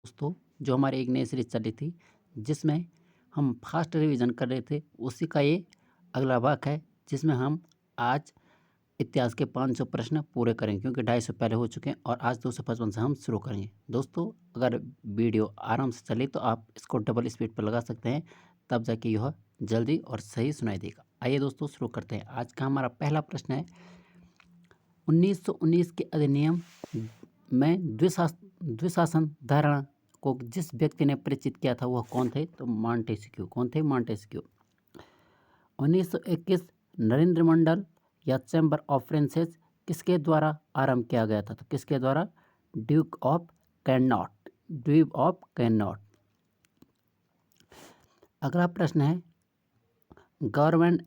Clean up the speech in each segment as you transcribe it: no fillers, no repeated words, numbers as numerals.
दोस्तों, जो हमारी एक नई सीरीज चल रही थी जिसमें हम फास्ट रिवीजन कर रहे थे, उसी का ये अगला भाग है जिसमें हम आज इतिहास के 500 प्रश्न पूरे करेंगे क्योंकि 250 पहले हो चुके हैं और आज 255 से हम शुरू करेंगे। दोस्तों, अगर वीडियो आराम से चले तो आप इसको डबल स्पीड पर लगा सकते हैं, तब जाके यह जल्दी और सही सुनाई देगा। आइए दोस्तों, शुरू करते हैं। आज का हमारा पहला प्रश्न है, 1919 के अधिनियम में द्विशासन धारणा को जिस व्यक्ति ने परिचित किया था वह कौन थे? तो मॉन्टेस्क्यू। कौन थे? मॉन्टेस्क्यू। 1921 नरेंद्र मंडल या चैम्बर ऑफ प्रिंसेस किसके द्वारा आरंभ किया गया था? तो किसके द्वारा? Duke of cannot. Duke of cannot. अगला प्रश्न है, गवर्नमेंट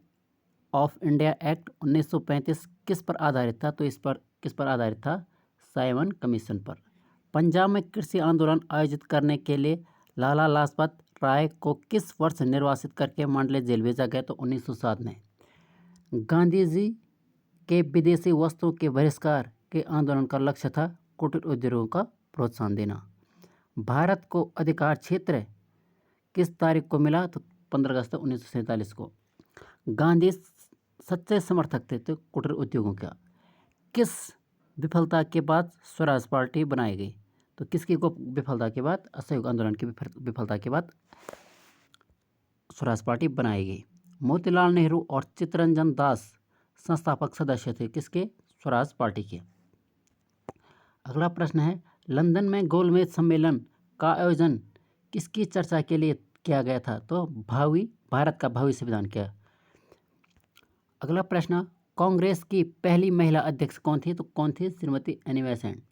ऑफ इंडिया एक्ट 1935 किस पर आधारित था? तो इस पर किस पर आधारित था? साइमन कमीशन पर। पंजाब में कृषि आंदोलन आयोजित करने के लिए लाला लाजपत राय को किस वर्ष निर्वासित करके मांडले जेल भेजा गया? तो 1907 में। गांधी जी के विदेशी वस्तुओं के बहिष्कार के आंदोलन का लक्ष्य था कुटीर उद्योगों का प्रोत्साहन देना। भारत को अधिकार क्षेत्र किस तारीख को मिला? तो 15 अगस्त 1947 को। गांधी सच्चे समर्थक थे तो कुटीर उद्योगों का। किस विफलता के बाद स्वराज पार्टी बनाई गई? तो किसकी को विफलता के बाद? असहयोग आंदोलन की विफलता के बाद स्वराज पार्टी बनाई गई। मोतीलाल नेहरू और चित्तरंजन दास संस्थापक सदस्य थे किसके? स्वराज पार्टी के। अगला प्रश्न है, लंदन में गोलमेज सम्मेलन का आयोजन किसकी चर्चा के लिए किया गया था? तो भारत का भावी संविधान क्या। अगला प्रश्न, कांग्रेस की पहली महिला अध्यक्ष कौन थी? तो कौन थी? Shrimati Annie Besant.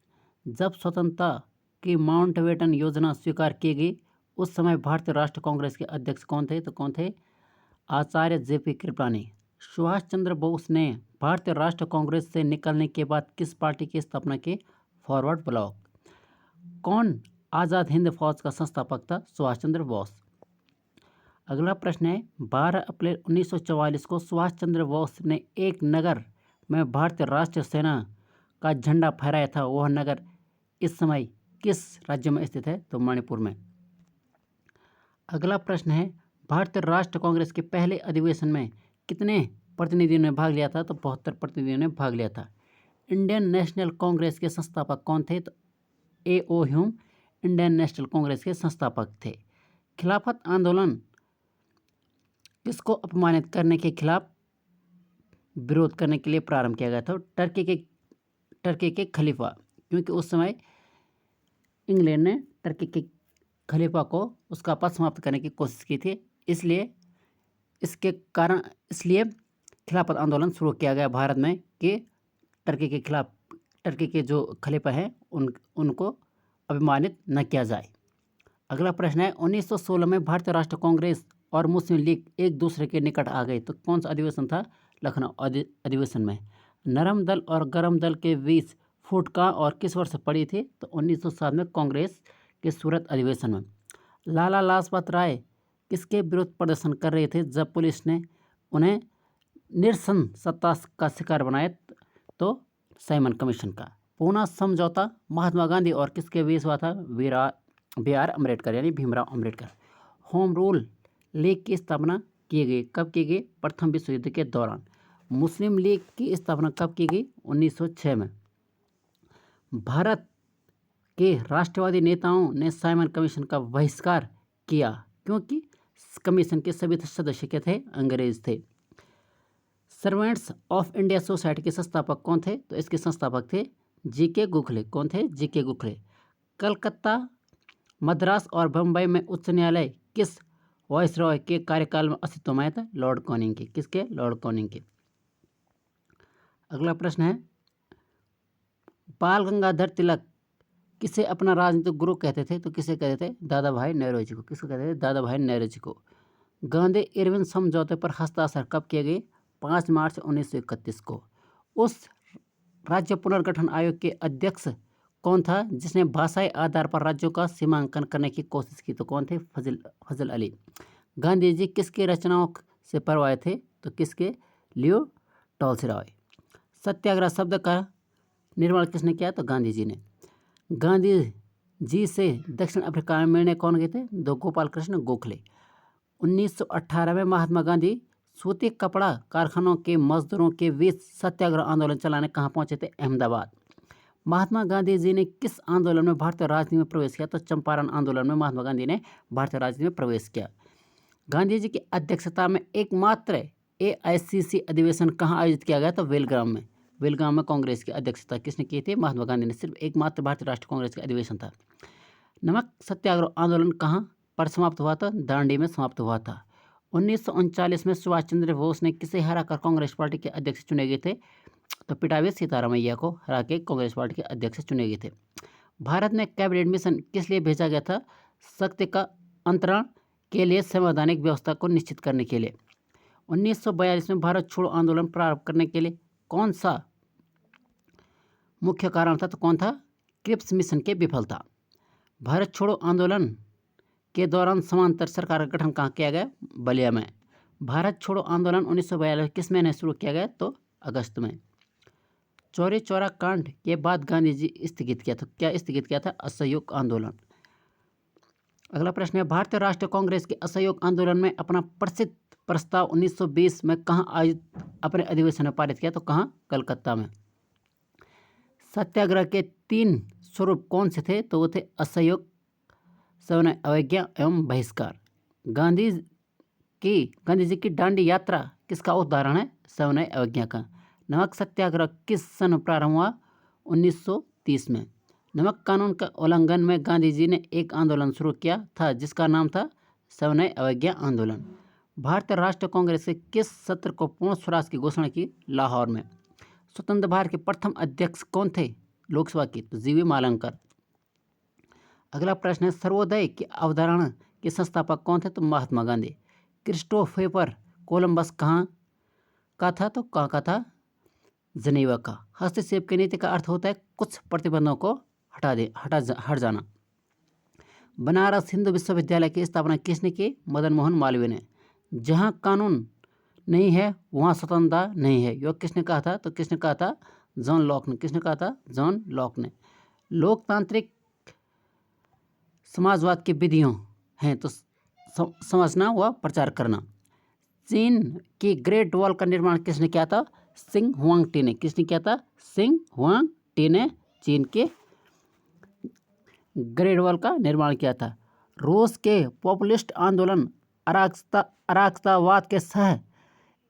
जब स्वतंत्रता की माउंटबेटन योजना स्वीकार की गई उस समय भारतीय राष्ट्रीय कांग्रेस के अध्यक्ष कौन थे? तो कौन थे? आचार्य जेपी कृपलानी। सुभाष चंद्र बोस ने भारतीय राष्ट्रीय कांग्रेस से निकलने के बाद किस पार्टी की स्थापना की? Forward block. कौन आज़ाद हिंद फौज का संस्थापक था? सुभाष चंद्र बोस। अगला प्रश्न है, 12 अप्रैल 1944 को सुभाष चंद्र बोस ने एक नगर में भारतीय राष्ट्रीय सेना का झंडा फहराया था, वह नगर इस समय किस राज्य में स्थित है? तो मणिपुर में। अगला प्रश्न है, भारतीय राष्ट्रीय कांग्रेस के पहले अधिवेशन में कितने प्रतिनिधियों ने भाग लिया था? तो 72 प्रतिनिधियों ने भाग लिया था। इंडियन नेशनल कांग्रेस के संस्थापक कौन थे? तो A.O. Hume Indian national Congress के संस्थापक थे। खिलाफत आंदोलन किसको अपमानित करने के खिलाफ विरोध करने के लिए प्रारंभ किया गया था? टर्की के खलीफा, क्योंकि उस समय इंग्लैंड ने टर्की के खलीफा को उसका पद समाप्त करने की कोशिश की थी, इसलिए खिलाफत आंदोलन शुरू किया गया भारत में कि टर्की के खिलाफ टर्की के जो खलीफा हैं उनको अपमानित न किया जाए। अगला प्रश्न है, 1916 में भारतीय राष्ट्रीय कांग्रेस और मुस्लिम लीग एक दूसरे के निकट आ गए तो कौन सा अधिवेशन था? लखनऊ अधिवेशन में। नरम दल और गरम दल के बीच फूट कहाँ और किस वर्ष पड़ी थी? तो 1907 में कांग्रेस के सूरत अधिवेशन में। लाला लाजपत राय किसके विरुद्ध प्रदर्शन कर रहे थे जब पुलिस ने उन्हें निरसन सत्ता का शिकार बनाया? तो साइमन कमीशन का। पूना समझौता महात्मा गांधी और किसके बीच हुआ था? B.R. अम्बेडकर यानी Bhimrao Ambedkar. Home rule league की स्थापना की गई, कब की गई? प्रथम विश्व युद्ध के दौरान। मुस्लिम लीग की स्थापना कब की गई? 1906 में। भारत के राष्ट्रवादी नेताओं ने साइमन कमीशन का बहिष्कार किया क्योंकि कमीशन के सभी सदस्य के थे? अंग्रेज थे। सर्वेंट्स ऑफ इंडिया सोसाइटी के संस्थापक कौन थे? तो इसके संस्थापक थे G.K. गोखले। कौन थे? G.K. गोखले। कलकत्ता, मद्रास और बम्बई में उच्च न्यायालय किस वायसरॉय के कार्यकाल में अस्तित्व में आया था? लॉर्ड कॉनिंग के। किसके? लॉर्ड कॉनिंग के। अगला प्रश्न है, बाल गंगाधर तिलक किसे अपना राजनीतिक गुरु कहते थे? तो किसे कहते थे? दादा भाई नौरोजी को। किसको कहते थे? दादा भाई नौरोजी को। गांधी इरविन समझौते पर हस्ताक्षर कब किए गए? 5 मार्च 1931 को। उस राज्य पुनर्गठन आयोग के अध्यक्ष कौन था जिसने भाषाई आधार पर राज्यों का सीमांकन करने की कोशिश की? तो कौन थे? फजल अली। गांधी जी किसकी रचनाओं से प्रभावित थे? तो किसके? लियो टॉलस्टॉय। सत्याग्रह शब्द का निर्माण किसने किया? तो गांधी जी ने। गांधी जी से दक्षिण अफ्रीका में मिलने कौन गए थे? दो गोपाल कृष्ण गोखले। 1918 में महात्मा गांधी सूती कपड़ा कारखानों के मजदूरों के बीच सत्याग्रह आंदोलन चलाने कहाँ पहुंचे थे? अहमदाबाद। महात्मा गांधी जी ने किस आंदोलन में भारतीय राजनीति में प्रवेश किया? तो चंपारण आंदोलन में महात्मा गांधी ने भारतीय राजनीति में प्रवेश किया। गांधी जी की अध्यक्षता में एकमात्र AICC अधिवेशन कहाँ आयोजित किया गया? तो बेलगाम में। बेलगाम में कांग्रेस की अध्यक्षता किसने की थी? महात्मा गांधी ने। सिर्फ एकमात्र भारतीय राष्ट्रीय कांग्रेस का अधिवेशन था। नमक सत्याग्रह आंदोलन कहाँ पर समाप्त हुआ था? दांडी में समाप्त हुआ था। 1939 में सुभाष चंद्र बोस ने किसे हराकर कांग्रेस पार्टी के अध्यक्ष चुने गए थे? तो पिटावी सीतारामैया को हरा के कांग्रेस पार्टी के अध्यक्ष चुने गए थे। भारत में कैबिनेट मिशन किस लिए भेजा गया था? शक्ति का अंतरण के लिए संवैधानिक व्यवस्था को निश्चित करने के लिए। 1942 में भारत छोड़ो आंदोलन प्रारंभ करने के लिए कौन सा मुख्य कारण था? तो कौन था? क्रिप्स मिशन की विफलता। भारत छोड़ो आंदोलन के दौरान समांतर सरकार का गठन कहाँ किया गया? बलिया में। भारत छोड़ो आंदोलन 1942 किस महीने शुरू किया गया? तो अगस्त में। चौरी चौरा कांड के बाद गांधी जी स्थगित किया था। क्या स्थगित किया था? असहयोग आंदोलन। अगला प्रश्न है, भारतीय राष्ट्रीय कांग्रेस के असहयोग आंदोलन में अपना प्रसिद्ध प्रस्ताव 1920 में कहाँ आयोजित अपने अधिवेशन में पारित किया? तो कहाँ? कलकत्ता में। सत्याग्रह के 3 स्वरूप कौन से थे? तो वो थे असहयोग, सविनय अवज्ञा एवं बहिष्कार। गांधी जी की दांडी यात्रा किसका उदाहरण है? सविनय अवज्ञा का। नमक सत्याग्रह किस सन प्रारंभ हुआ? 1930 में। नमक कानून का उल्लंघन में गांधी जी ने एक आंदोलन शुरू किया था जिसका नाम था सविनय अवज्ञा आंदोलन। भारतीय राष्ट्रीय कांग्रेस के किस सत्र को पूर्ण स्वराज की घोषणा की? लाहौर में। स्वतंत्र भारत के प्रथम अध्यक्ष कौन थे लोकसभा की? तो जीवी मालंकर। अगला प्रश्न है, सर्वोदय की अवधारणा के संस्थापक कौन थे? तो महात्मा गांधी। क्रिस्टोफर कोलंबस कहाँ का था? तो कहाँ का था? जनेवा का। हस्तक्षेप की नीति का अर्थ होता है कुछ प्रतिबंधों को हट जाना। बनारस हिंदू विश्वविद्यालय की स्थापना किसने की? मदन मोहन मालवीय ने। जहाँ कानून नहीं है वहाँ स्वतंत्रता नहीं है, यह किसने कहा था? तो किसने कहा था? जॉन लॉक ने। किसने कहा था? जॉन लॉक ने। लोकतांत्रिक समाजवाद की विधियों हैं तो समझना व प्रचार करना। चीन की ग्रेट वॉल का निर्माण किसने किया था? सिंह हुआंगटी ने। किसने किया था? सिंह हुआंगटी ने चीन के ग्रेट वॉल का निर्माण किया था। रूस के पॉपुलिस्ट आंदोलन अराजकतावाद के सह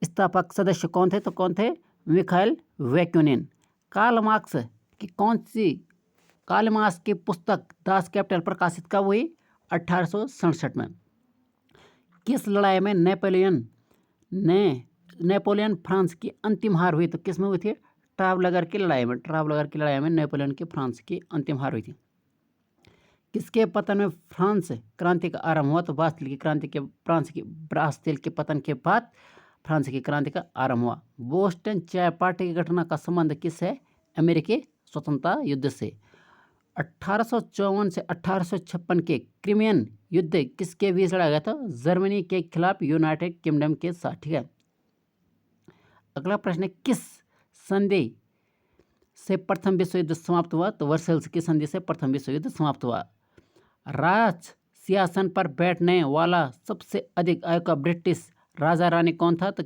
स्थापक सदस्य कौन थे? तो कौन थे? मिखाइल वैक्यूनिन। कार्ल मार्क्स की पुस्तक दास कैपिटल प्रकाशित कब हुई? 1867 में। किस लड़ाई में नेपोलियन फ्रांस की अंतिम हार हुई? तो किस में हुई थी? ट्राफलगर की लड़ाई में नेपोलियन की फ्रांस की अंतिम हार हुई थी। किसके पतन में फ्रांस क्रांति का आरंभ हुआ? तो ब्रास्टिल के पतन के बाद फ्रांस की क्रांति का आरंभ हुआ। बोस्टन चाय पार्टी की घटना का संबंध किस है? अमेरिकी स्वतंत्रता युद्ध से। 1854 से 1856 के क्रिमियन युद्ध किसके बीच लड़ा गया था? जर्मनी के खिलाफ यूनाइटेड किंगडम के साथ। ठीक है। अगला प्रश्न है, किस संधि से प्रथम विश्व युद्ध समाप्त हुआ? तो वर्सेल्स की संधि से प्रथम विश्व युद्ध समाप्त हुआ। राज सिंहासन पर बैठने वाला सबसे अधिक आयु का ब्रिटिश राजा रानी कौन था? तो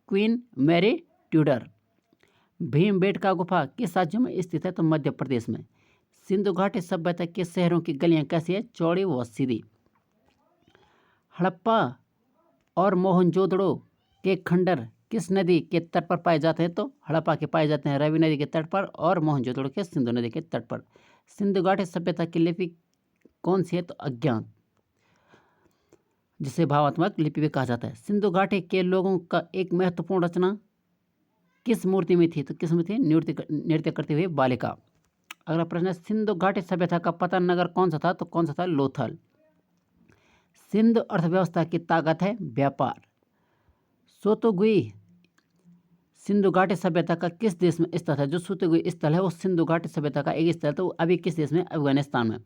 क्वीन मैरी ट्यूडर। भीमबेटका गुफा किस राज्य में स्थित है? तो मध्य प्रदेश में। सिंधु घाटी सभ्यता के शहरों की गलियां कैसी है? चौड़ी व सीधी। हड़प्पा और मोहनजोदड़ो के खंडर किस नदी के तट पर पाए जाते हैं? तो हड़प्पा के पाए जाते हैं रावी नदी के तट पर और मोहनजोदड़ो के सिंधु नदी के तट पर। सिंधु घाटी सभ्यता की लिपि कौन सी है? तो अज्ञात, जिसे भावात्मक लिपि भी कहा जाता है। सिंधु घाटी के लोगों का एक महत्वपूर्ण रचना किस मूर्ति में थी? तो किस में थी? नृत्य करती हुई बालिका। अगला प्रश्न है, सिंधु घाटी सभ्यता का पतन नगर कौन सा था? तो कौन सा था? लोथल। सिंधु अर्थव्यवस्था की ताकत है व्यापार। सोतुगुई सिंधु घाटी सभ्यता का किस देश में स्थित है? जो सोतुगुई स्थल है वो सिंधु घाटी सभ्यता का एक स्थल है, तो अभी किस देश में? अफगानिस्तान में।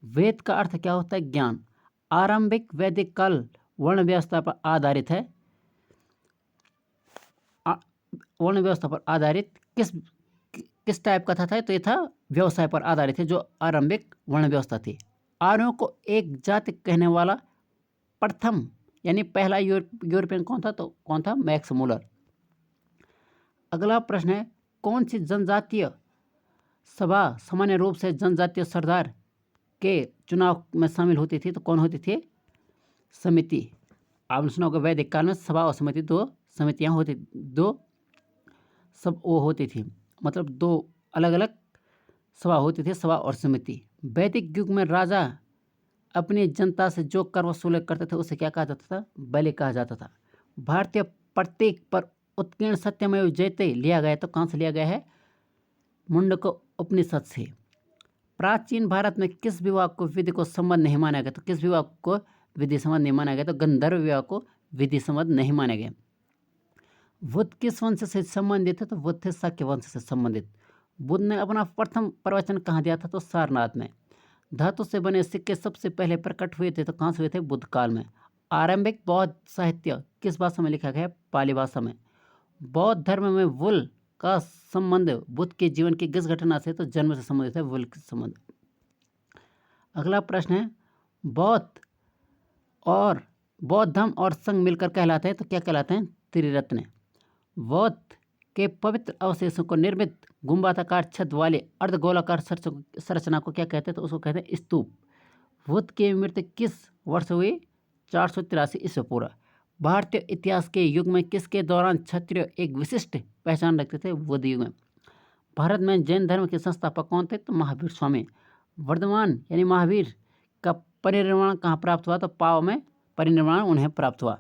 वेद का अर्थ क्या होता है? ज्ञान। आरंभिक वैदिक काल वर्ण व्यवस्था पर आधारित है। वर्ण व्यवस्था पर आधारित किस टाइप का था? तो ये था व्यवसाय पर आधारित थे, जो आरंभिक वर्ण व्यवस्था थी। आर्यों को एक जाति कहने वाला प्रथम यानी पहला यूरोपियन कौन था? तो कौन था? Max Muller. अगला प्रश्न है, कौन सी जनजातीय सभा सामान्य रूप से जनजातीय सरदार के चुनाव में शामिल होती थी? तो कौन होती थी? समिति। आपने सुना होगा वैदिक काल में सभा और समिति, दो समितियां होती, दो सब वो होती थी, मतलब दो अलग अलग सभा होती थी, सभा और समिति। वैदिक युग में राजा अपनी जनता से जो कर वसूल करते थे उसे क्या कहा जाता था? बलि कहा जाता था। भारतीय प्रतीक पर उत्कीर्ण सत्यमेव जयते लिया गया, तो कहाँ से लिया गया है? मुंडक उपनिषद से। प्राचीन भारत में किस विवाह को विधि को संबंध नहीं माना गया? तो किस विवाह को विधि संबंध नहीं माना गया? तो गंधर्व विवाह को विधि संबंध नहीं माना गया। बुद्ध किस वंश से संबंधित है? तो बुद्ध थे शाक्य वंश से संबंधित। बुद्ध ने अपना प्रथम प्रवचन कहाँ दिया था? तो सारनाथ में। धातु से बने सिक्के सबसे पहले प्रकट हुए थे, तो कहाँ से हुए थे? बुद्ध काल में। आरंभिक बौद्ध साहित्य किस भाषा में लिखा गया? पाली भाषा में। बौद्ध धर्म में वुल का संबंध बुद्ध के जीवन की किस घटना से? तो जन्म से संबंधित है वुल के संबंध। अगला प्रश्न है, बौद्ध धर्म और संघ मिलकर कहलाते हैं, तो क्या कहलाते हैं? त्रिरत्न। बौद्ध के पवित्र अवशेषों को निर्मित गुंबदाकार छत वाले अर्धगोलाकार संरचना को क्या कहते हैं? तो उसको कहते हैं स्तूप। बुद्ध की मृत्यु किस वर्ष हुई? 483 ईस्वी पूर्व। भारतीय इतिहास के युग में किसके दौरान क्षत्रिय एक विशिष्ट पहचान रखते थे? बुद्ध युग में। भारत में जैन धर्म के संस्थापक कौन थे? तो महावीर स्वामी। वर्धमान यानी महावीर का परिनिर्वाण कहाँ प्राप्त हुआ? तो पाव में परिनिर्वाण उन्हें प्राप्त हुआ।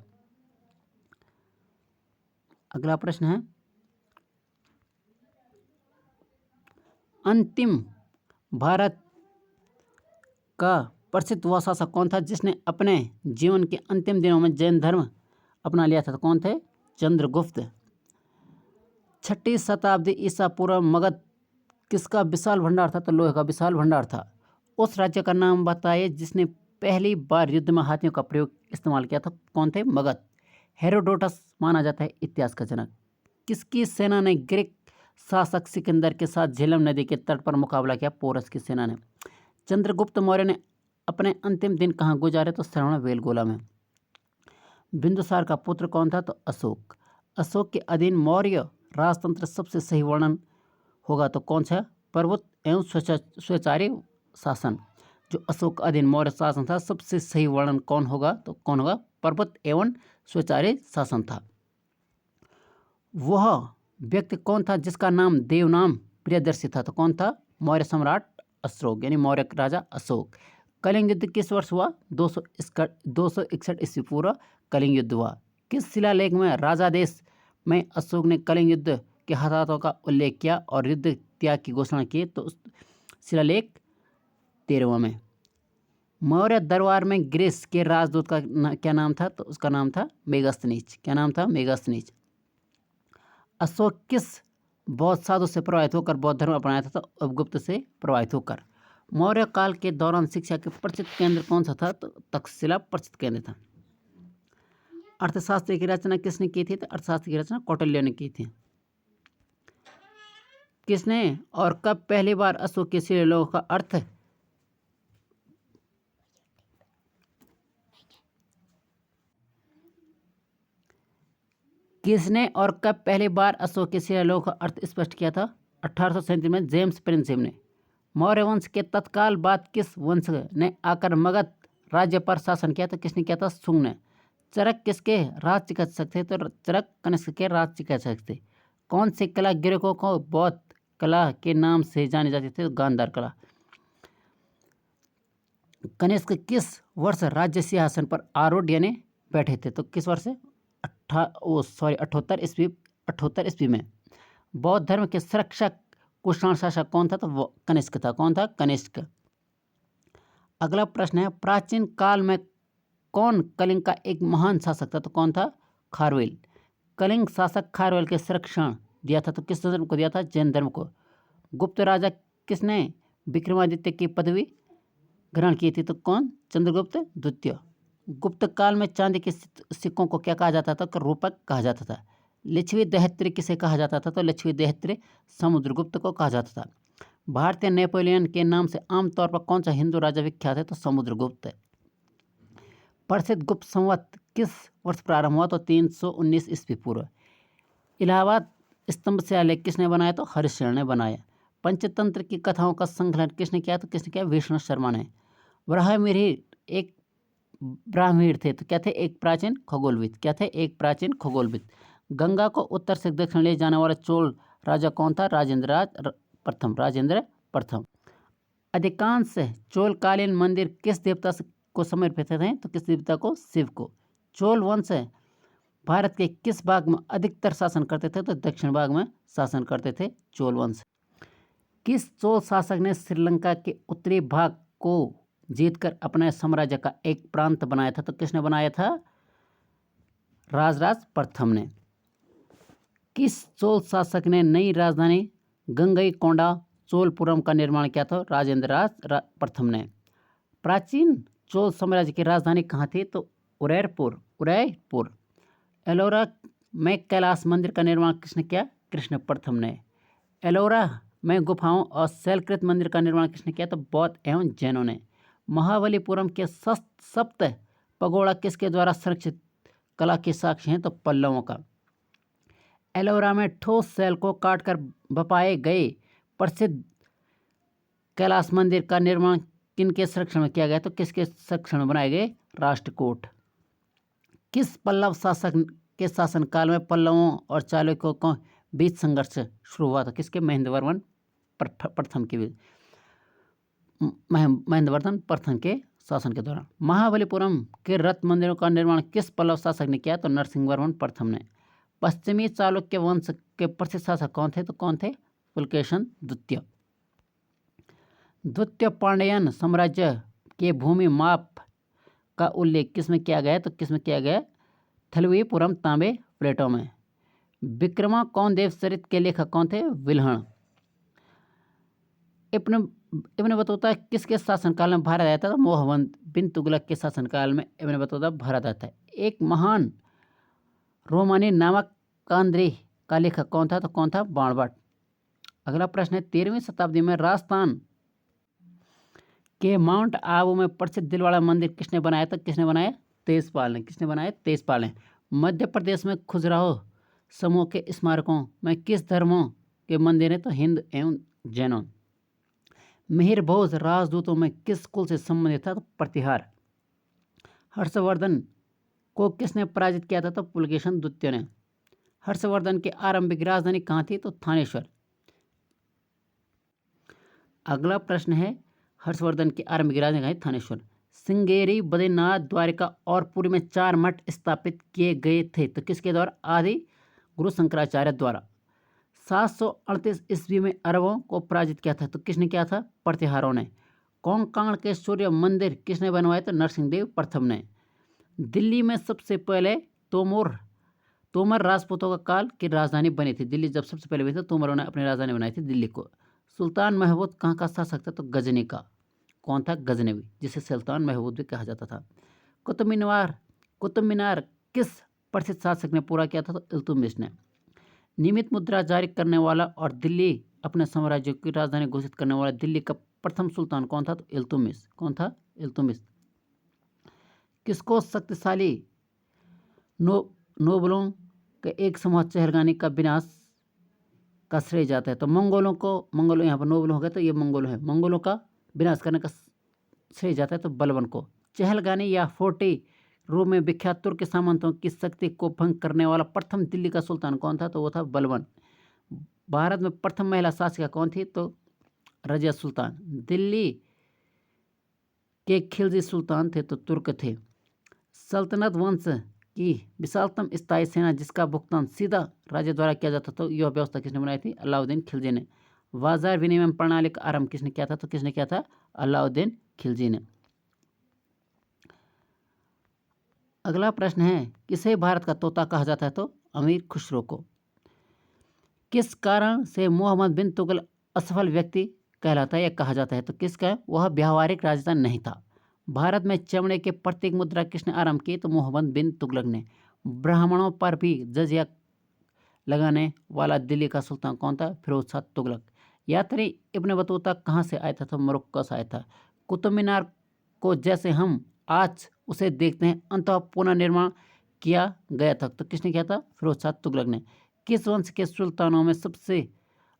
अगला प्रश्न है, अंतिम भारत का प्रसिद्ध वह शासक कौन था जिसने अपने जीवन के अंतिम दिनों में जैन धर्म अपना लिया था? तो कौन थे? चंद्रगुप्त। 6वीं शताब्दी ईसा पूर्व मगध किसका विशाल भंडार था? तो लोहे का विशाल भंडार था। उस राज्य का नाम बताइए जिसने पहली बार युद्ध में हाथियों का प्रयोग इस्तेमाल किया था? कौन थे? मगध। हेरोडोटस माना जाता है इतिहास का जनक। किसकी सेना ने ग्रीक शासक सिकंदर के साथ झेलम नदी के तट पर मुकाबला किया? पोरस की सेना ने। चंद्रगुप्त मौर्य ने अपने अंतिम दिन कहाँ गुजारे? तो श्रवण बेलगोला में। बिंदुसार का पुत्र कौन था? तो अशोक। अशोक के अधीन मौर्य राजतंत्र सबसे सही वर्णन होगा तो कौन सा? प्रभुत्व एवं स्वैच्छिक शासन। जो अशोक का अधीन मौर्य शासन था, सबसे सही वर्णन कौन होगा? तो कौन होगा? प्रभुत्व एवं स्वैच्छिक शासन था। वह व्यक्ति कौन था जिसका नाम देवनाम प्रियदर्शी था? तो कौन था? मौर्य सम्राट अशोक यानी मौर्य राजा अशोक। कलिंग युद्ध किस वर्ष हुआ? 261 ईस्वी पूर्व कलिंग युद्ध हुआ। किस शिलालेख में राजादेश में अशोक ने कलिंग युद्ध के हाथातों का उल्लेख किया और युद्ध त्याग की घोषणा की? तो शिलालेख 13वां में। मौर्य दरबार में ग्रीस के राजदूत का क्या नाम था? तो उसका नाम था मेगास्थनीज। क्या नाम था? मेगास्थनीज। अशोक किस बौद्ध साधु से प्रभावित होकर बौद्ध धर्म अपनाया था? तो उपगुप्त से प्रभावित होकर। मौर्य काल के दौरान शिक्षा के प्रचित केंद्र कौन सा था? तो तक्षशिला प्रचित केंद्र था। अर्थशास्त्र की रचना किसने की थी? तो अर्थशास्त्र की रचना कौटिल्य ने की थी। किसने और कब पहली बार अशोक के शिलालेखों का अर्थ अशोक के शिलालेखों का अर्थ स्पष्ट किया था? 1837 में जेम्स प्रिंसिप ने। मौर्य वंश के तत्काल बाद किस वंश ने आकर मगध राज्य पर शासन किया? तो किसने किया था? शुंग ने। चरक किसके राज चिकित्सक थे? तो चरक कनिष्क के राज चिकित्सक थे। कौन सी कला ग्रीकों को बौद्ध कला के नाम से जानी जाती थी? तो गांधार कला। कनिष्क किस वर्ष राज्य सिंहासन पर आरूढ़ यानी बैठे थे? तो किस वर्ष? 78 ईस्वी में। बौद्ध धर्म के संरक्षक कुषाण शासक कौन था? तो वो कनिष्क था। कौन था? कनिष्क। अगला प्रश्न है, प्राचीन काल में कौन कलिंग का एक महान शासक था? तो कौन था? खारवेल। कलिंग शासक खारवेल के संरक्षण दिया था, तो किस धर्म को दिया था? जैन धर्म को। गुप्त राजा किसने विक्रमादित्य की पदवी ग्रहण की थी? तो कौन? चंद्रगुप्त द्वितीय। गुप्त काल में चांदी के सिक्कों को क्या कहा जाता था? रूपक कहा जाता था। लिच्छवी दैहत्री किसे कहा जाता था? तो लिच्छवी दैहत्री समुद्रगुप्त को कहा जाता था। भारतीय नेपोलियन के नाम से आमतौर पर कौन सा हिंदू राजा विख्यात है? तो समुद्रगुप्त। प्रसिद्ध गुप्त संवत किस वर्ष प्रारंभ हुआ? तो 319 ईस्वी पूर्व। इलाहाबाद स्तंभ शिलालेख किसने बनाया? तो हरिशरण ने बनाया। पंचतंत्र की कथाओं का संकलन किसने किया? तो किसने किया? विष्णु शर्मा ने। वराहमिहिर एक ब्राह्मण थे, तो क्या थे? एक प्राचीन खगोलविद। क्या थे? एक प्राचीन खगोलविद। गंगा को उत्तर से दक्षिण ले जाने वाला चोल राजा कौन था? राजेंद्र प्रथम। अधिकांश चोलकालीन मंदिर किस देवता को समर्पित थे? तो किस देवता को? शिव को। चोल वंश भारत के किस भाग में अधिकतर शासन करते थे? तो दक्षिण भाग में शासन करते थे चोल वंश। किस चोल शासक ने श्रीलंका के उत्तरी भाग को जीतकर अपने साम्राज्य का एक प्रांत बनाया था? तो किसने बनाया था? राजराज प्रथम ने। किस चोल शासक ने नई राजधानी गंगईकोंडा चोलपुरम का निर्माण किया था? राजेंद्र प्रथम ने। प्राचीन चोल साम्राज्य की राजधानी कहाँ थी? तो उदयपुर। एलोरा में कैलाश मंदिर का निर्माण किसने किया? कृष्ण प्रथम ने। एलोरा में गुफाओं और शैलकृत मंदिर का निर्माण किसने किया? तो बौद्ध एवं जैनों ने। महाबलीपुरम के सप्त पगोड़ा किसके द्वारा संरक्षित कला के साक्ष्य हैं? तो पल्लवों का। एलोरा में ठोस शैल को काटकर बपाए गए प्रसिद्ध कैलाश मंदिर का निर्माण किनके संरक्षण में किया गया? तो किसके संरक्षण में बनाए गए? राष्ट्रकूट। किस पल्लव शासक के शासनकाल में पल्लवों और चालुक्यों के बीच संघर्ष शुरू हुआ था? किसके? महेंद्रवर्मन प्रथम के बीच। महेंद्रवर्मन प्रथम के शासन के दौरान। महाबलीपुरम के रथ मंदिरों का निर्माण किस पल्लव शासक ने किया? तो नरसिंहवर्मन प्रथम ने। पश्चिमी चालुक्य वंश के प्रसिद्ध शासक कौन थे? तो कौन थे? पुलकेशन द्वितीय। द्वितीय पांड्यन साम्राज्य के भूमि माप का उल्लेख किसमें किया गया? तो किसमें किया गया? थलवीपुरम तांबे प्लेटों में। विक्रमा कौन देव चरित के लेखक कौन थे? विल्हण। इब्न बतूता किसके शासनकाल में भारत आया था? तो मोहम्मद बिन तुगलक के शासनकाल में इब्न बतूता भारत आया था। एक महान रोमानी नामक कांद्री का लेखक कौन था? तो कौन था? बाणभट्ट। अगला प्रश्न है, 13वीं शताब्दी में राजस्थान के माउंट आबू में प्रसिद्ध दिलवाड़ा मंदिर किसने बनाया था? किसने बनाया? तेजपाल ने। किसने बनाया? तेजपाल ने। मध्य प्रदेश में खजुराहो समूह के स्मारकों में किस धर्मों के मंदिर हैं? तो हिंदू एवं जैनों। मिहिर भोज राजदूतों में किस कुल से संबंधित था? तो प्रतिहार। हर्षवर्धन को किसने पराजित किया था? तो पुलकेशन द्वितीय ने। हर्षवर्धन की आरंभिक राजधानी कहाँ थी? तो थानेश्वर। अगला प्रश्न है, हर्षवर्धन की आरंभिक राजधानी थानेश्वर। श्रृंगेरी, बद्रीनाथ, द्वारिका और पुरी में 4 मठ स्थापित किए गए थे, तो किसके द्वारा? आदि गुरु शंकराचार्य द्वारा। 738 ईस्वी में अरबों को पराजित किया था, तो किसने किया था? प्रतिहारों ने। कोंकण के सूर्य मंदिर किसने बनवाए? तो नरसिंहदेव प्रथम ने। दिल्ली में सबसे पहले तोमर राजपूतों का काल की राजधानी बनी थी। दिल्ली जब सबसे पहले बनी थी, तोमरों ने अपनी राजधानी बनाई थी दिल्ली को। सुल्तान महमूद कहाँ का शासक था? तो गजनी का। कौन था? गजनवी, जिसे सुल्तान महमूद भी कहा जाता था। कुतुब मीनार किस प्रसिद्ध शासक ने पूरा किया था? तो इल्तुतमिश ने। नियमित मुद्रा जारी करने वाला और दिल्ली अपने साम्राज्य की राजधानी घोषित करने वाला दिल्ली का प्रथम सुल्तान कौन था? तो इल्तुतमिश। कौन था? इल्तुतमिश। किसको शक्तिशाली नोबलों के एक समूह चहलगानी का विनाश का श्रेय जाता है? तो मंगोलों यहाँ पर नोबल हो गए, तो ये मंगोल है। मंगोलों का विनाश करने का श्रेय जाता है तो बलबन को। चहलगानी या फोर्टी रूप में विख्यात तुर्क सामंतों की शक्ति को भंग करने वाला प्रथम दिल्ली का सुल्तान कौन था? तो वो था बलबन। भारत में प्रथम महिला शासिका कौन थी? तो रजिया सुल्तान। दिल्ली के खिलजी सुल्तान थे तो तुर्क थे। सल्तनत वंश की विशालतम स्थायी सेना जिसका भुगतान सीधा राज्य द्वारा किया जाता था, यह व्यवस्था किसने बनाई थी? अलाउद्दीन खिलजी ने। बाजार विनिमय प्रणाली का आरंभ किसने किया था? तो किसने किया था? अलाउद्दीन खिलजी ने। अगला प्रश्न है, किसे भारत का तोता कहा जाता है? तो अमीर खुसरो को। किस कारण से मोहम्मद बिन तुगलक असफल व्यक्ति कहलाता है या कहा जाता है? तो किसका? वह व्यावहारिक राजनेता नहीं था। भारत में चमड़े के प्रतीक मुद्रा किसने आरंभ की? तो मोहम्मद बिन तुगलक ने। ब्राह्मणों पर भी जजिया लगाने वाला दिल्ली का सुल्तान कौन था? फिरोज शाह तुगलक। यात्री इब्न बतूता कहाँ से आया था? तो मोरक्को से आया था। कुतुब मीनार को जैसे हम आज उसे देखते हैं अंततः पुनर्निर्माण किया गया था, तो किसने किया था? फिरोज शाह तुगलक ने। किस वंश के सुल्तानों में सबसे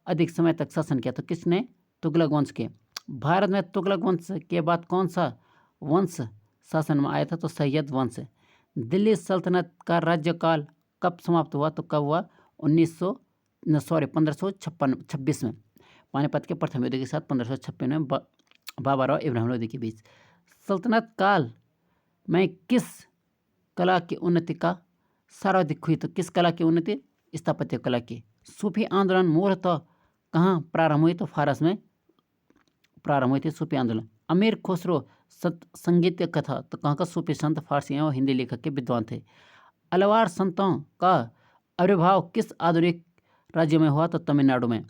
अधिक समय तक शासन किया? तो किसने? तुगलक वंश के। भारत में तुगलक वंश के बाद कौन सा वंश शासन में आया था? तो सैयद वंश। दिल्ली सल्तनत का राज्यकाल कब समाप्त हुआ? तो कब हुआ? 1556 में, पानीपत के प्रथम युद्ध के साथ 1556 में बाबा राव इब्राहिम लोदी के बीच। सल्तनत काल में किस कला की उन्नति का सर्वाधिक हुई? तो किस कला की उन्नति? स्थापत्य कला की। सूफी आंदोलन मूलतः कहाँ प्रारंभ हुई? तो फारस में प्रारंभ हुई थी सूफी आंदोलन। अमीर खुसरो संगीत कथा, तो कहाँ का? सूफी संत, फारसी और हिंदी लेखक के विद्वान थे। अलवार संतों का आविर्भाव किस आधुनिक राज्य में हुआ? तो तमिलनाडु में।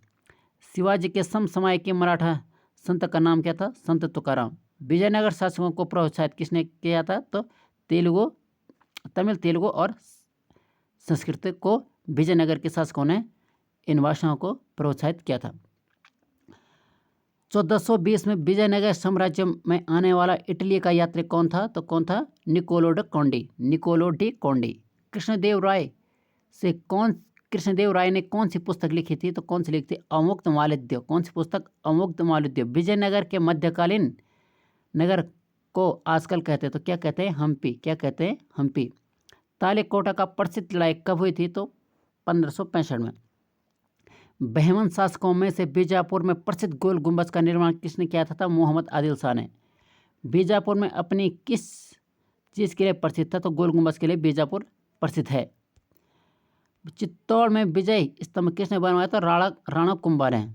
शिवाजी के समसामयिक मराठा संत का नाम क्या था? संत तुकाराम। विजयनगर शासकों को प्रोत्साहित किसने किया था? तो तमिल, तेलुगु और संस्कृत को विजयनगर के शासकों ने इन भाषाओं को प्रोत्साहित किया था। 1420 में विजयनगर साम्राज्य में आने वाला इटली का यात्री कौन था? तो कौन था? निकोलो डी कोंडी। कृष्णदेव राय ने कौन सी पुस्तक लिखी थी? तो कौन सी लिखी थी? अमुक्त मालव्य। कौन सी पुस्तक? अमुक्त मालव्य। विजयनगर के मध्यकालीन नगर को आजकल कहते हैं तो क्या कहते हैं? हम्पी। क्या कहते हैं? हम्पी। तालिकोटा का प्रसिद्ध लड़ाई कब हुई थी? तो 1565 में। बहमन शासकों में से बीजापुर में प्रसिद्ध गोल गुंबज का निर्माण किसने किया था? मोहम्मद आदिल शाह ने। बीजापुर में अपनी किस चीज़ के लिए प्रसिद्ध था? तो गोल गुंबज के लिए बीजापुर प्रसिद्ध है। चित्तौड़ में विजय स्तंभ किसने बनवाया था? राणा कुंभा ने।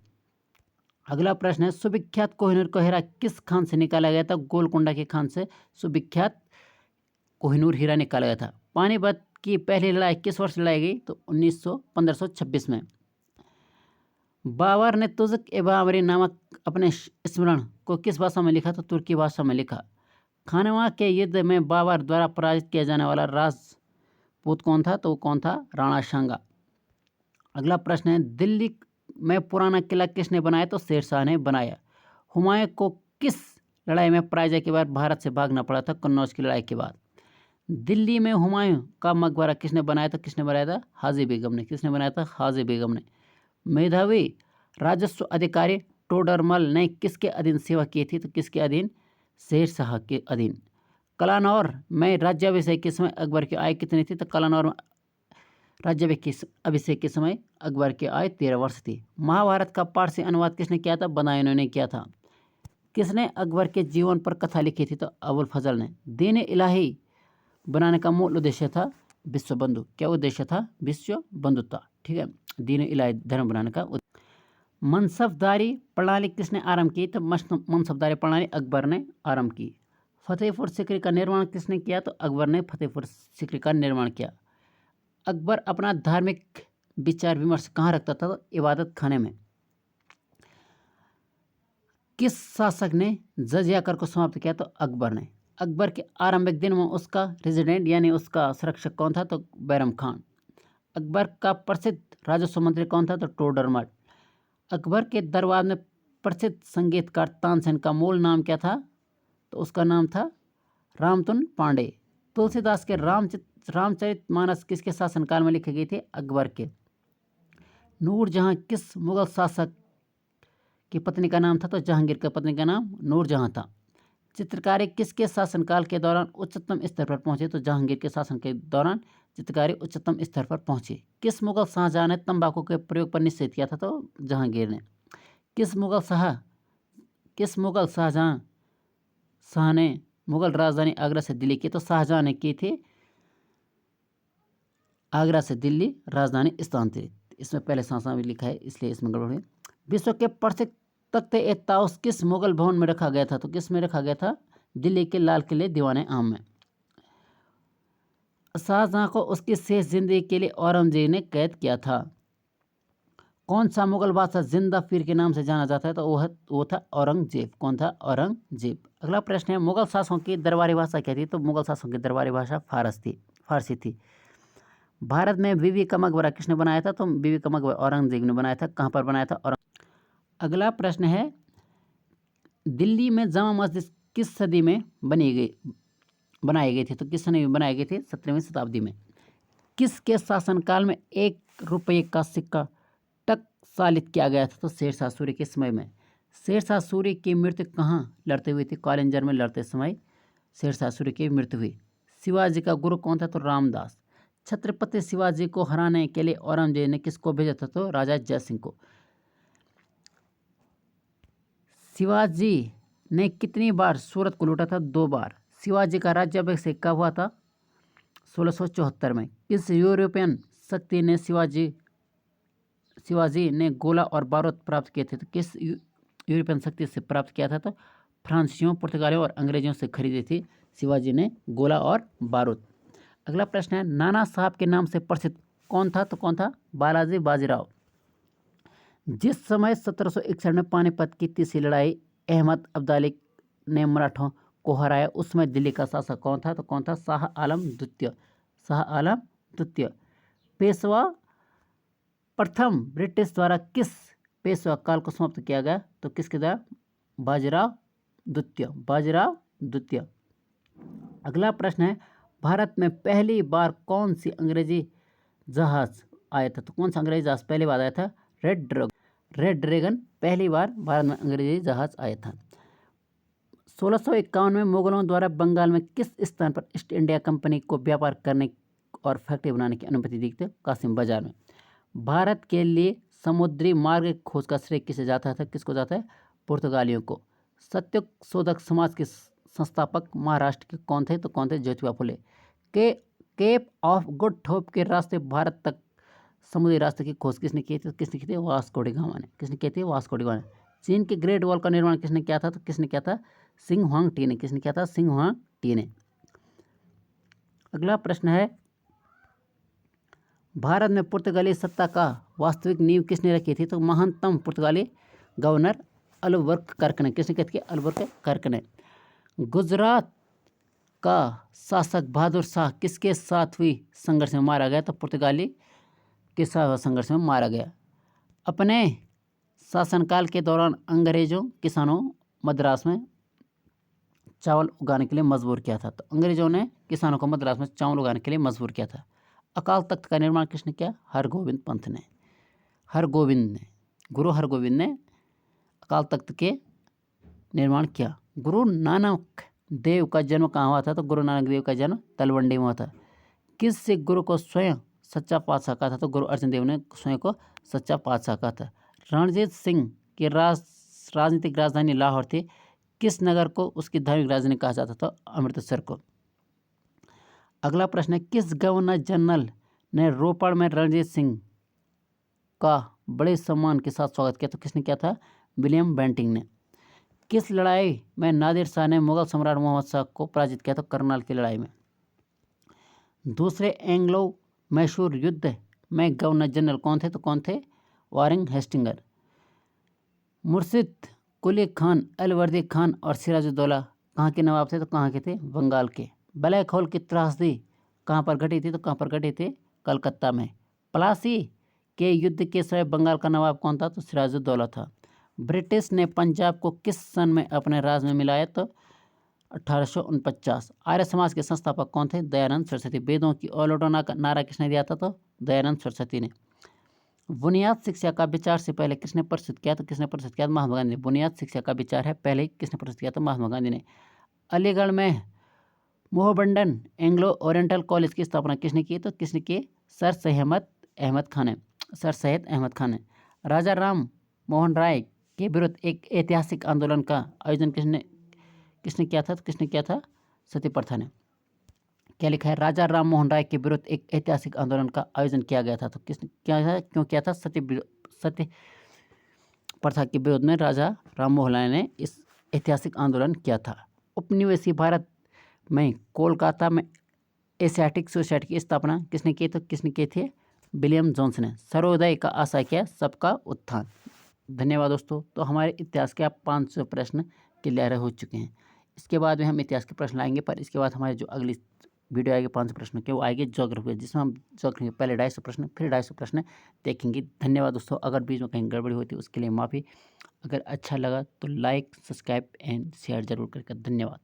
अगला प्रश्न है, सुविख्यात कोहिनूर का हीरा किस खान से निकाला गया था? गोलकुंडा के खान से सुविख्यात कोहिनूर हीरा निकाला गया था। पानीपत की पहली लड़ाई किस वर्ष लड़ाई गई? तो 1526 में। बाबर ने तुज़क-ए-बाबरी नामक अपने स्मरण को किस भाषा में लिखा? तो तुर्की भाषा में लिखा। खानवा के युद्ध में बाबर द्वारा पराजित किया जाने वाला राजपूत कौन था? तो कौन था? राणा सांगा। अगला प्रश्न है, दिल्ली में पुराना किला किसने बनाया? तो शेरशाह ने बनाया। हुमायूं को किस लड़ाई में पराजय के बाद भारत से भागना पड़ा था? कन्नौज की लड़ाई के बाद। दिल्ली में हुमायूं का मकबरा किसने बनाया था? किसने बनाया था? हाजी बेगम ने। किसने बनाया था? हाजी बेगम ने। मेधावी राजस्व अधिकारी टोडरमल ने किसके अधीन सेवा की थी? तो किसके अधीन? शेरशाह के अधीन। कलानौर में राज्याभिषेक के समय अकबर की आयु कितनी थी? तो कलानौर में राज्याभिषेक के समय अकबर की आयु 13 वर्ष थी। महाभारत का पारसी अनुवाद किसने किया था? बदायूं ने किया था। किसने अकबर के जीवन पर कथा लिखी थी? तो अबुल फजल ने। दीन इलाही बनाने का मूल उद्देश्य था विश्व बंधु। क्या उद्देश्य था? विश्व बंधुता। ठीक है, दीन इलाही धर्म बनाने का। मनसबदारी प्रणाली किसने आरंभ की? तो मनसबदारी प्रणाली अकबर ने आरंभ की। फतेहपुर सीकरी का निर्माण किसने किया? तो अकबर ने फतेहपुर सीकरी का निर्माण किया। अकबर अपना धार्मिक विचार विमर्श कहाँ रखता था? तो इबादत खाने में। किस शासक ने जजिया कर को समाप्त किया? तो अकबर ने। अकबर के आरंभिक दिन में उसका रेजिडेंट यानी उसका संरक्षक कौन था? तो बैरम खान। अकबर का प्रसिद्ध राजस्व मंत्री कौन था? तो टोडरमल। अकबर के दरबार में प्रसिद्ध संगीतकार तानसेन का मूल नाम क्या था? तो उसका नाम था रामतुन पांडे। तुलसीदास के रामचरितमानस किसके शासनकाल में लिखी गई थी? अकबर के। नूरजहां किस मुगल शासक की पत्नी का नाम था? तो जहांगीर की पत्नी का नाम नूरजहां था। चित्रकारी किसके शासनकाल के दौरान उच्चतम स्तर पर पहुंचे? तो जहांगीर के शासन के दौरान चित्रकारी उच्चतम स्तर पर पहुंची। किस मुगल शाहजहां ने तंबाकू के प्रयोग पर निषेध किया था? तो जहांगीर ने। किस मुगल शाह ने मुगल राजधानी आगरा से दिल्ली की? तो शाहजहां ने की थी आगरा से दिल्ली राजधानी स्थानांतरित। इसमें पहले शाहजहां भी लिखा है इसलिए इसमें गड़बड़ है। विश्व के प्रसिद्ध तख्त-ए-ताउस किस मुगल भवन में रखा गया था? तो किस में रखा गया था? दिल्ली के लाल किले दीवाने आम में। शाहजहां को उसकी शेष जिंदगी के लिए औरंगजेब ने कैद किया था। कौन सा मुगल बादशाह जिंदा पीर के नाम से जाना जाता है? तो वो था औरंगजेब। कौन था? औरंगजेब। अगला प्रश्न है, मुगल शासकों की दरबारी भाषा क्या थी? तो मुगल शासकों की दरबारी भाषा फारसी थी। भारत में बीबी का मकबरा किसने बनाया था? तो बीबी का मकबरा औरंगजेब ने बनाया था। कहाँ पर बनाया था? अगला प्रश्न है, दिल्ली में जामा मस्जिद किस सदी में बनाए गए थे? तो किस सदी में बनाए गए थे? 17वीं शताब्दी में। किसके शासनकाल में 1 रुपये का सिक्का टकसालित किया गया था? तो शेरशाह सूरी के समय में। शेरशाह सूरी की मृत्यु कहाँ लड़ते हुए थी? कॉलेंजर में लड़ते समय शेरशाह सूरी की मृत्यु हुई। शिवाजी का गुरु कौन था? तो रामदास। छत्रपति शिवाजी को हराने के लिए औरंगजेब ने किसको भेजा था? तो राजा जयसिंह को। शिवाजी ने कितनी बार सूरत को लूटा था? 2 बार। शिवाजी का राज्याभिषेक कब हुआ था? 1674 में। किस यूरोपियन शक्ति ने शिवाजी ने गोला और बारूद प्राप्त किए थे? तो किस यूरोपियन शक्ति से प्राप्त किया था? तो फ्रांसीसियों, पुर्तगालियों और अंग्रेजों से खरीदी थी शिवाजी ने गोला और बारूद। अगला प्रश्न है, नाना साहब के नाम से प्रसिद्ध कौन था? तो कौन था? बालाजी बाजीराव। जिस समय 1761 में पानीपत की तीसरी लड़ाई अहमद अब्दाली ने मराठों को हराया, उस समय दिल्ली का शासक कौन था? तो कौन था? शाह आलम द्वितीय। शाह आलम द्वितीय। पेशवा प्रथम ब्रिटिश द्वारा किस पेशवा काल को समाप्त किया गया? तो किसके द्वारा? बाजीराव द्वितीय। बाजीराव द्वितीय। अगला प्रश्न है, भारत में पहली बार कौन सी अंग्रेजी जहाज आया था? तो कौन सा अंग्रेजी जहाज पहली बार आया था? रेड ड्रैगन पहली बार भारत में अंग्रेजी जहाज आया था। 1651 में मुगलों द्वारा बंगाल में किस स्थान पर ईस्ट इंडिया कंपनी को व्यापार करने और फैक्ट्री बनाने की अनुमति दी थी? कासिम बाजार में। भारत के लिए समुद्री मार्ग की खोज का श्रेय किसे जाता था? किसको जाता है? पुर्तगालियों को। सत्य शोधक समाज के संस्थापक महाराष्ट्र के कौन थे? तो कौन थे? Jyotiba Phule. Cap of good hope के रास्ते भारत तक समुद्री रास्ते की खोज किसने की थी? किसने की थी? वास्को डी गामा ने। किसने की थी? वास्को डी गामा ने। चीन के ग्रेट वॉल का निर्माण किसने किया था? तो किसने किया था? सिंह हुआंग टी ने। किसने किया था? सिंह हुआंग टी ने। अगला प्रश्न है, भारत में पुर्तगाली सत्ता का वास्तविक नींव किसने रखी थी? तो महानतम पुर्तगाली गवर्नर अल्बुकर्क ने। किसने की थी? अल्बुकर्क ने। गुजरात का शासक बहादुर शाह किसके साथ हुई संघर्ष में मारा गया? तो पुर्तगाली के साथ संघर्ष में मारा गया। अपने शासनकाल के दौरान अंग्रेजों किसानों मद्रास में चावल उगाने के लिए मजबूर किया था। तो अंग्रेजों ने किसानों को मद्रास में चावल उगाने के लिए मजबूर किया था। अकाल तख्त का निर्माण किसने किया? हरगोविंद पंत ने। गुरु हरगोविंद ने अकाल तख्त के निर्माण किया। गुरु नानक देव का जन्म कहाँ हुआ था? तो गुरु नानक देव का जन्म तलवंडी में हुआ था। किस सिख गुरु को स्वयं सच्चा पातशाह कहा था? तो गुरु अर्जन देव ने स्वयं को सच्चा पातशाह कहा था। रणजीत सिंह की राजनीतिक राजधानी लाहौर थी। किस नगर को उसकी धार्मिक राजधानी कहा जाता था? अमृतसर को। अगला प्रश्न है, किस गवर्नर जनरल ने रोपड़ में रणजीत सिंह का बड़े सम्मान के साथ स्वागत किया? तो किसने किया था? विलियम बेंटिंक ने। किस लड़ाई में नादिर शाह ने मुगल सम्राट मोहम्मद शाह को पराजित किया? तो करनाल की लड़ाई में। दूसरे एंग्लो मैसूर युद्ध में गवर्नर जनरल कौन थे? तो कौन थे? वारेन हेस्टिंगर। मुर्शिद कुली खान, अलवर्दी खान और सिराजुद्दौला कहाँ के नवाब थे? तो कहाँ के थे? बंगाल के। ब्लैक होल की त्रासदी कहाँ पर घटी थी? तो कहाँ पर घटी थी? कलकत्ता में। प्लासी के युद्ध के समय बंगाल का नवाब कौन था? तो सिराजुद्दौला था। ब्रिटिश ने पंजाब को किस सन में अपने राज में मिलाया? तो 1849। आर्य समाज के संस्थापक कौन थे? दयानंद सरस्वती। वेदों की अवलोकना का नारा किसने दिया था? तो दयानंद सरस्वती ने। बुनियाद शिक्षा का विचार से पहले किसने प्रस्तुत किया? तो किसने प्रस्तुत किया? महात्मा गांधी ने। बुनियाद शिक्षा का विचार है पहले किसने प्रस्तुत किया? तो महात्मा गांधी ने। अलीगढ़ में मोहम्मडन एंग्लो ओरिएंटल कॉलेज की स्थापना किसने की? तो किसने की? सर सैयद अहमद खान ने। राजा राम मोहन राय के विरुद्ध एक ऐतिहासिक आंदोलन का आयोजन किसने किया था? तो किसने किया था? सती प्रथा ने। क्या लिखा है? राजा राम मोहन राय के विरुद्ध एक ऐतिहासिक आंदोलन का आयोजन किया गया था। तो किसने क्यों किया था? सती प्रथा के विरोध में राजा राम मोहन राय ने इस ऐतिहासिक आंदोलन किया था। उपनिवेशी भारत में कोलकाता में एशियाटिक सोसाइटी की स्थापना किसने की? तो किसने की थी? विलियम जोन्स ने। सर्वोदय का आशय क्या? सबका उत्थान। धन्यवाद दोस्तों। तो हमारे इतिहास के 500 प्रश्न क्लियर हो चुके हैं। इसके बाद में हम इतिहास के प्रश्न लाएंगे, पर इसके बाद हमारे जो अगली वीडियो आएगी 500 प्रश्न के, वो आएगी ज्योग्राफी, जिसमें हम ज्योग्राफी पहले 250 प्रश्न फिर 250 प्रश्न देखेंगे। धन्यवाद दोस्तों। अगर बीच में कहीं गड़बड़ी होती है उसके लिए माफ़ी। अगर अच्छा लगा तो लाइक, सब्सक्राइब एंड शेयर ज़रूर करें। धन्यवाद।